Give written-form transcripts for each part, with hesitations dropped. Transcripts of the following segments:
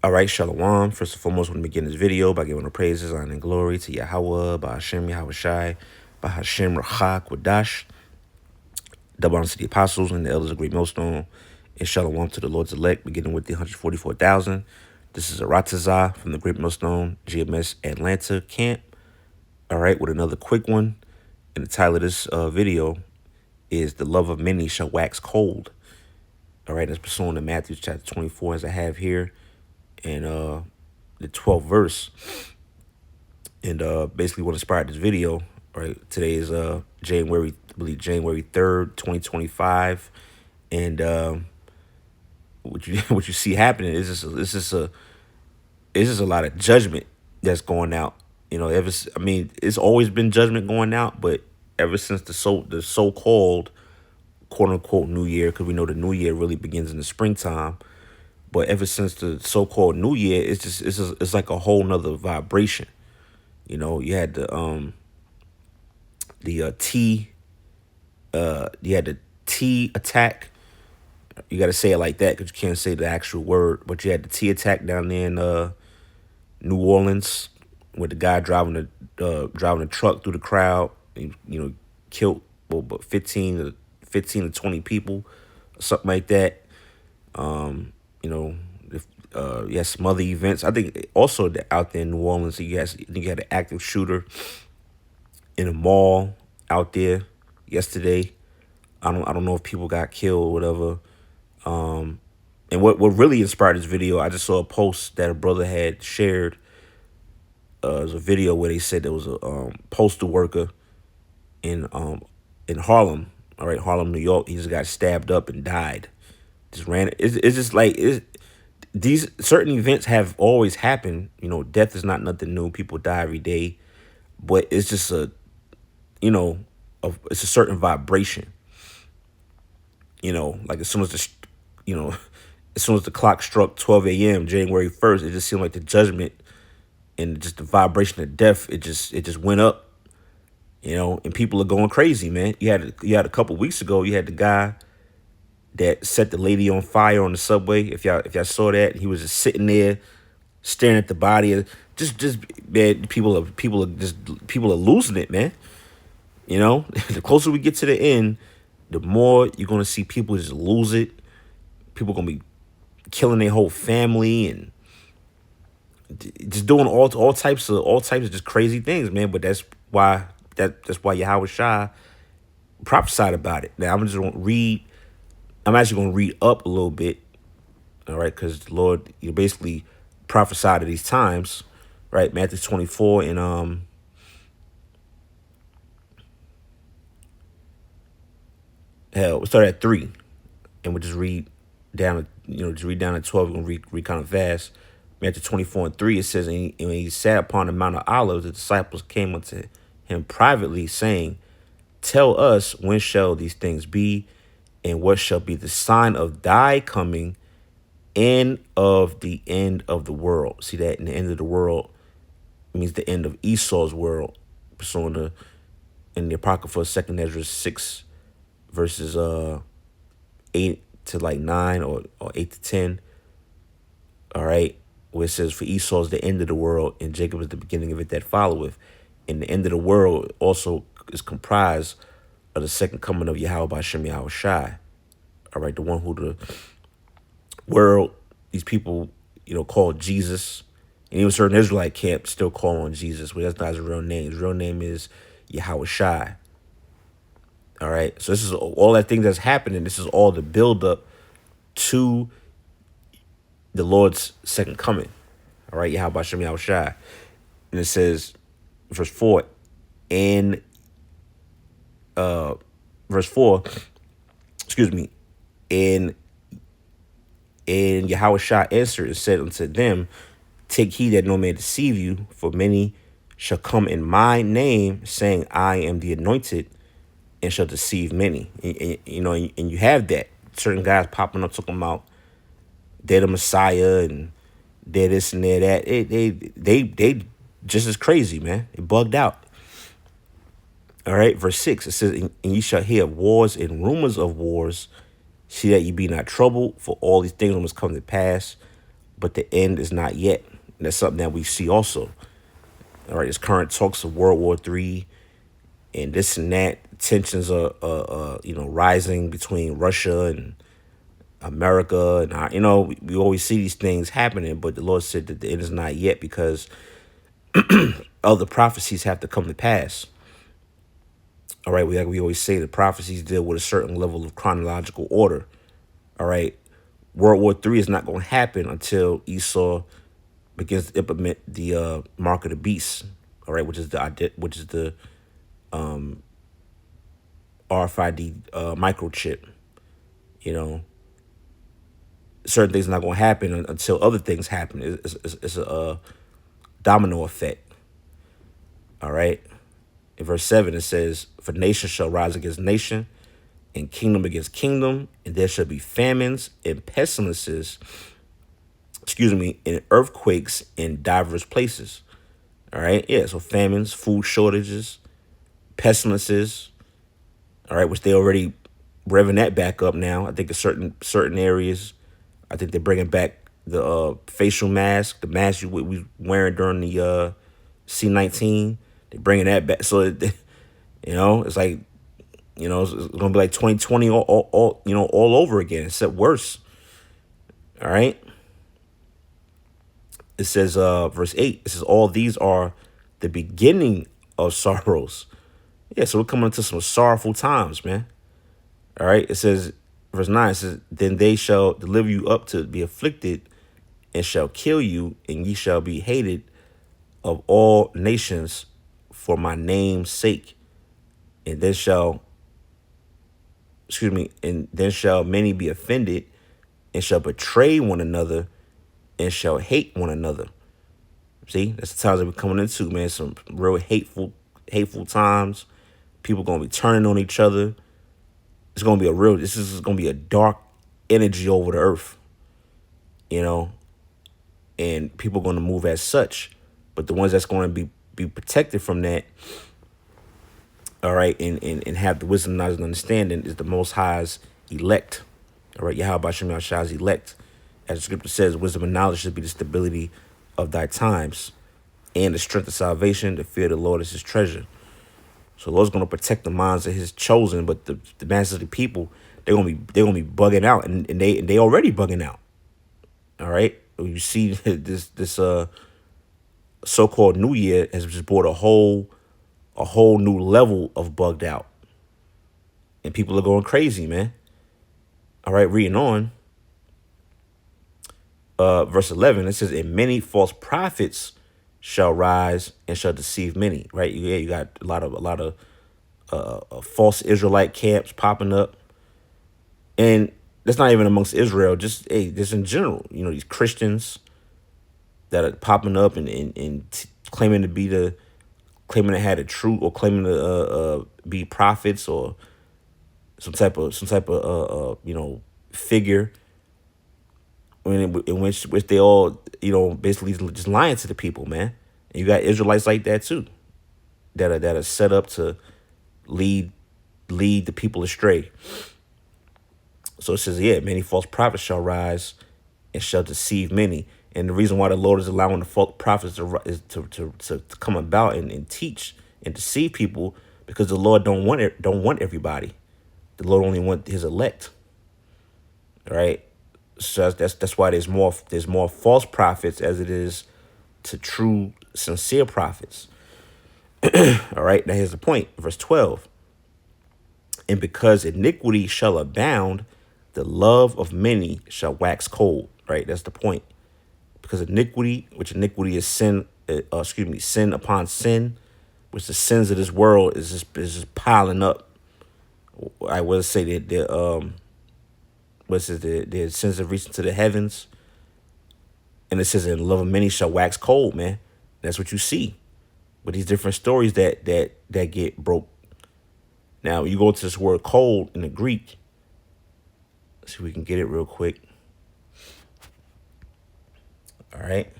All right, Shalom. First and foremost, I want to begin this video by giving the praises, honor, and glory to Yahweh, by Hashem, Yahweh Shai, by Hashem, Rachak, Wadash, double honor to the apostles and the elders of Great Millstone, and Shalom to the Lord's elect, beginning with the 144,000. This is Aratazah from the Great Millstone, GMS Atlanta camp. All right, with another quick one. And the title of this video is The Love of Many Shall Wax Cold. All right, that's pursuing to Matthew chapter 24 as I have here. And the 12th verse, and basically what inspired this video. Right, today is January 3rd, 2025, and what you see happening is just a lot of judgment that's going out. You know, it's always been judgment going out, but ever since the so-called quote unquote New Year, because we know the New Year really begins in the springtime. But ever since the so-called New Year, it's like a whole nother vibration. You know, you had the T attack. You got to say it like that because you can't say the actual word. But you had the T attack down there in New Orleans, with the guy driving the truck through the crowd. You know, killed about 15 to 20 people, something like that. You know, you had some other events. I think also out there in New Orleans, you had an active shooter in a mall out there yesterday. I don't know if people got killed or whatever. And what really inspired this video, I just saw a post that a brother had shared. It was a video where they said there was a postal worker in Harlem. All right, Harlem, New York. He just got stabbed up and died. Just ran. It's just like these certain events have always happened. You know, death is not nothing new. People die every day, but it's just it's a certain vibration. You know, like as soon as the clock struck 12 a.m. January 1st, it just seemed like the judgment and just the vibration of death. It just went up. You know, and people are going crazy, man. You had a couple weeks ago. You had the guy that set the lady on fire on the subway. If y'all saw that, he was just sitting there staring at the body. Just man, people are losing it, man. You know, the closer we get to the end, the more you're gonna see people just lose it. People are gonna be killing their whole family and just doing all types of just crazy things, man. But that's why Yahweh Shai prophesied about it. Now I'm actually going to read up a little bit, all right, because the Lord, basically prophesied at these times, right? Matthew 24 and we'll start at 3, and we'll just read down, to 12. We're going to read kind of fast. Matthew 24 and 3, it says, and when he sat upon the Mount of Olives, the disciples came unto him privately, saying, tell us, when shall these things be? And what shall be the sign of thy coming and of the end of the world? See that in the end of the world means the end of Esau's world. Pursuing in the Apocrypha, 2nd Ezra 6, verses 8 to 9 or 8 to 10. All right, where it says, for Esau is the end of the world, and Jacob is the beginning of it that followeth. And the end of the world also is comprised of the second coming of Yahweh by Hashem Yahweh Shai. All right, the one who the world, these people, called Jesus. And even certain Israelite camps still call on Jesus, but that's not his real name. His real name is Yahweh Shai. All right, so this is all that thing that's happening. This is all the buildup to the Lord's second coming. All right, Yahweh Hashem Yahweh Shai. And it says, verse 4, and and Yahweh Shai answered and said unto them, take heed that no man deceive you, for many shall come in my name, saying, I am the anointed, and shall deceive many. And you have that. Certain guys popping up talking about they're the Messiah and they're this and they're that. They just as crazy, man. They bugged out. All right, verse 6, it says, and ye shall hear of wars and rumors of wars. See that ye be not troubled, for all these things must come to pass, but the end is not yet. And that's something that we see also. All right, there's current talks of World War III and this and that. Tensions are rising between Russia and America, and we always see these things happening. But the Lord said that the end is not yet because other prophecies have to come to pass. All right, we always say the prophecies deal with a certain level of chronological order. All right, World War III is not going to happen until Esau begins to implement the mark of the beast. All right, which is the RFID microchip. You know, certain things are not going to happen until other things happen. It's a domino effect. All right. In verse 7, it says, "For nation shall rise against nation, and kingdom against kingdom, and there shall be famines and pestilences, and earthquakes in diverse places." All right. Yeah. So famines, food shortages, pestilences. All right. Which they already revving that back up now. I think in certain areas, I think they're bringing back the facial mask, the mask we wearing during the C-19. They're bringing that back. So, it's like, it's going to be like 2020 all over again, except worse. All right. It says, verse 8, it says, "All these are the beginning of sorrows." Yeah, so we're coming into some sorrowful times, man. All right. It says, verse 9, it says, "Then they shall deliver you up to be afflicted and shall kill you, and ye shall be hated of all nations for my name's sake. And then shall, and then shall many be offended and shall betray one another and shall hate one another." See, that's the times that we're coming into, man. Some real hateful times. People gonna be turning on each other. This is gonna be a dark energy over the earth, you know, and people gonna move as such. But the ones that's gonna be protected from that, all right, and have the wisdom, knowledge, and understanding is the Most High's elect. All right, Yahweh Shem Yahshai's elect. As the scripture says, wisdom and knowledge should be the stability of thy times, and the strength of salvation. The fear of the Lord is his treasure. So the Lord's gonna protect the minds of his chosen, but the masses of the people, they're gonna be bugging out, and they already bugging out. All right, you see this so-called New Year has just brought a whole new level of bugged out, and people are going crazy, man. All right, reading on, verse 11, it says, "And many false prophets shall rise and shall deceive many." Right, you got a lot of false Israelite camps popping up, and that's not even amongst Israel. Just in general, these Christians that are popping up and claiming to have the truth, or claiming to be prophets, or some type of figure, in which they all basically just lying to the people, man. And you got Israelites like that too, that are set up to lead the people astray. So it says, yeah, many false prophets shall rise and shall deceive many. And the reason why the Lord is allowing the false prophets to come about and teach and deceive people, because the Lord don't want everybody. The Lord only wants his elect. All right. So that's why there's more false prophets as it is to true sincere prophets. All right. Now here's the point. Verse 12. "And because iniquity shall abound, the love of many shall wax cold." Right. That's the point. Because iniquity is sin. Sin upon sin, which the sins of this world is just piling up. I will say that the sins have reached into the heavens, and it says, "And the love of many shall wax cold." Man, that's what you see with these different stories that get broke. Now, you go to this word "cold" in the Greek. Let's see if we can get it real quick. All right.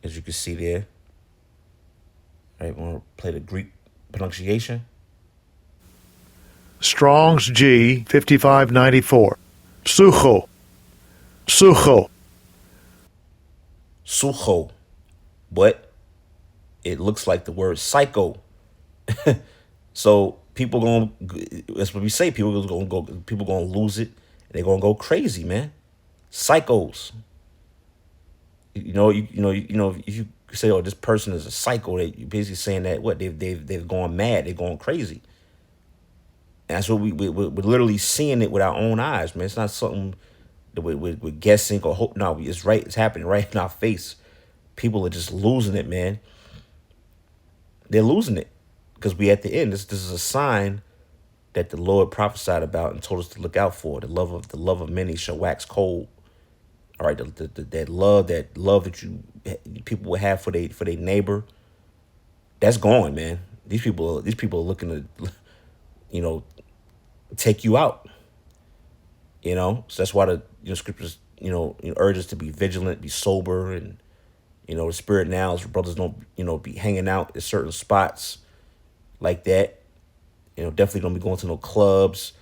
As you can see there. All right, we're going to play the Greek pronunciation. Strong's G 5594. Sucho. Sucho. Suho. But it looks like the word psycho. So people gonna, that's what we say, people gonna lose it. And they're gonna go crazy, man. Psychos. If you say, "Oh, this person is a psycho," you're basically saying that what they've gone mad, they're going crazy. And that's what we're literally seeing it with our own eyes, man. It's not something that we're guessing or hope. No, it's right. It's happening right in our face. People are just losing it, man. They're losing it because we at the end. This is a sign that the Lord prophesied about and told us to look out for. The love of many shall wax cold. All right, that love that people will have for their neighbor, that's gone, man. These people are looking to, you know, take you out. So that's why the scriptures urge us to be vigilant, be sober, and the spirit now is for brothers don't be hanging out at certain spots like that. Definitely don't be going to no clubs.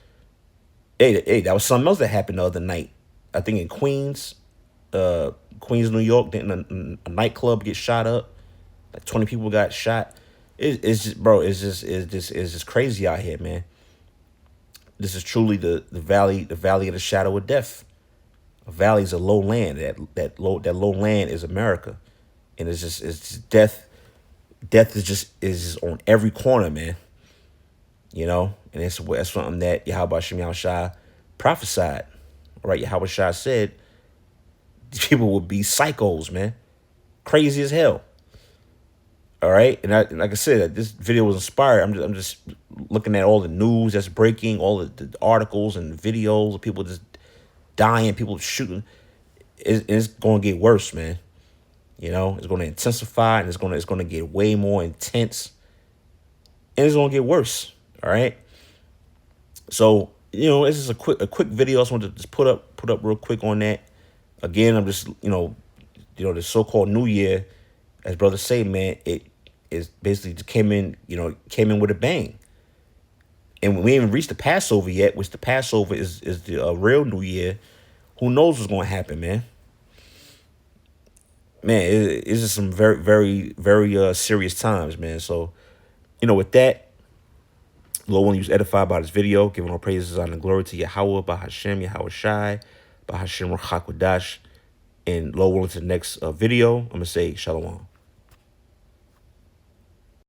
Hey, that was something else that happened the other night. I think in Queens, New York, didn't a nightclub get shot up? Like 20 people got shot. It's just, bro. It's just crazy out here, man. This is truly the valley of the shadow of death. A valley is a low land. That low land is America, and it's just death. Death is just on every corner, man. And that's something that Yahweh Shem Yahushua prophesied. Right, Yahweh Shah said these people would be psychos, man, crazy as hell. All right, and like I said, this video was inspired. I'm just looking at all the news that's breaking, all the articles and videos of people just dying, people shooting. It's going to get worse, man. It's going to intensify, and it's going to get way more intense, and it's going to get worse. All right. So this is a quick video. I just wanted to just put up real quick on that. Again, I'm just the so-called New Year, as brothers say, man, it is basically just came in with a bang. And we ain't even reached the Passover yet, which the Passover is the real New Year. Who knows what's going to happen, man? Man, it's just some very, very, very serious times, man. So, with that, Lord, when you was edified by this video, giving all praises, honor, and glory to Yahweh, Bahashem, Yahweh Shai, Bahashem, Rachakwadash. And Lord willing, to the next video, I'm going to say Shalom.